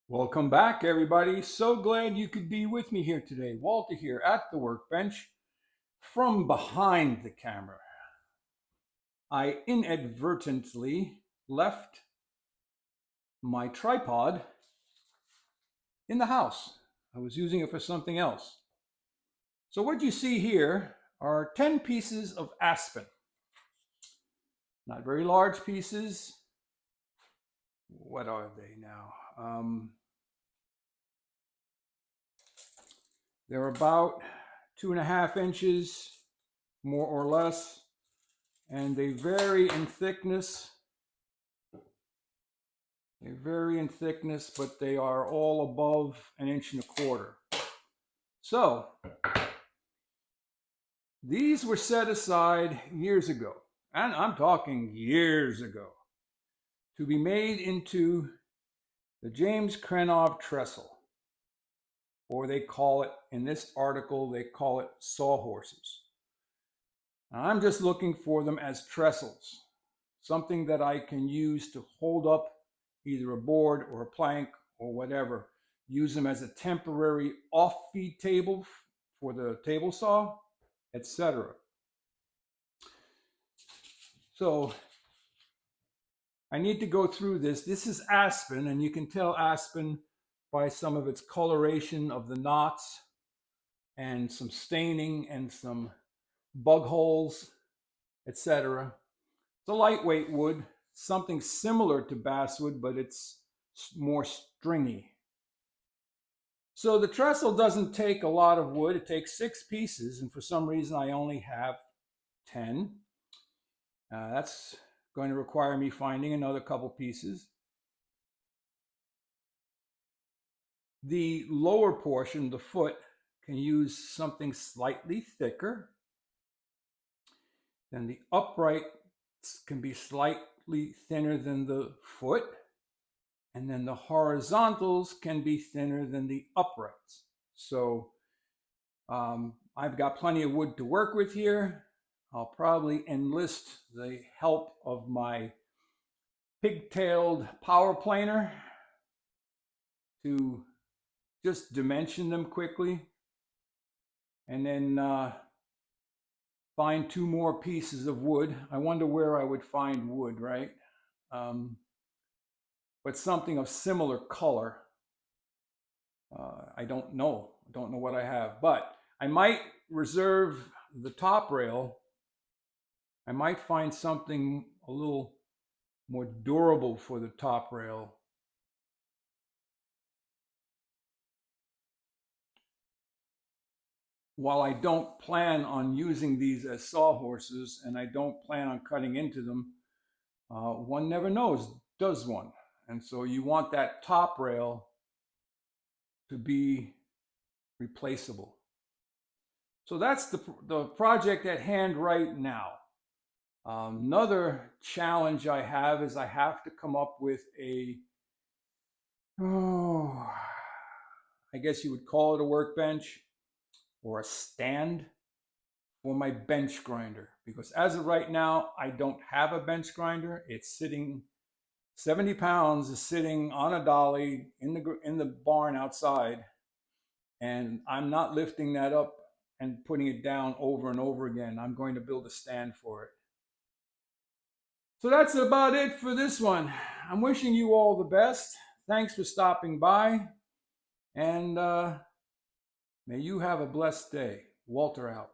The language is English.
Welcome back, everybody. So glad you could be with me here today. Walter here at the workbench from behind the camera. I inadvertently left my tripod in the house. I was using it for something else. So, what you see here are 10 pieces of aspen. Not very large pieces. What are they now? They're about 2.5 inches, more or less, and they vary in thickness. They vary in thickness, but they are all above 1.25 inches. So these were set aside years ago, and I'm talking years ago, to be made into the James Krenov trestle, or they call it, in this article, they call it sawhorses. I'm just looking for them as trestles, something that I can use to hold up either a board or a plank or whatever. Use them as a temporary off-feed table for the table saw, etc. So I need to go through this. This is aspen, and you can tell aspen by some of its coloration of the knots and some staining and some bug holes, etc. It's a lightweight wood, something similar to basswood, but it's more stringy. So the trestle doesn't take a lot of wood. It takes 6 pieces, and for some reason I only have 10. That's going to require me finding another couple pieces. The lower portion, the foot, can use something slightly thicker. Then the uprights can be slightly thinner than the foot. And then the horizontals can be thinner than the uprights. So I've got plenty of wood to work with here. I'll probably enlist the help of my pigtailed power planer to just dimension them quickly, and then find 2 more pieces of wood. I wonder where I would find wood, right? But something of similar color. I don't know. I don't know what I have, but I might reserve the top rail. I might find something a little more durable for the top rail. While I don't plan on using these as sawhorses, and I don't plan on cutting into them, one never knows, does one? And so you want that top rail to be replaceable. So that's the project at hand right now. Another challenge I have is I have to come up with I guess you would call it a workbench or a stand for my bench grinder, because as of right now, I don't have a bench grinder. It's sitting 70 pounds is sitting on a dolly in the barn outside, and I'm not lifting that up and putting it down over and over again. I'm going to build a stand for it. So that's about it for this one. I'm wishing you all the best. Thanks for stopping by, and may you have a blessed day. Walter out.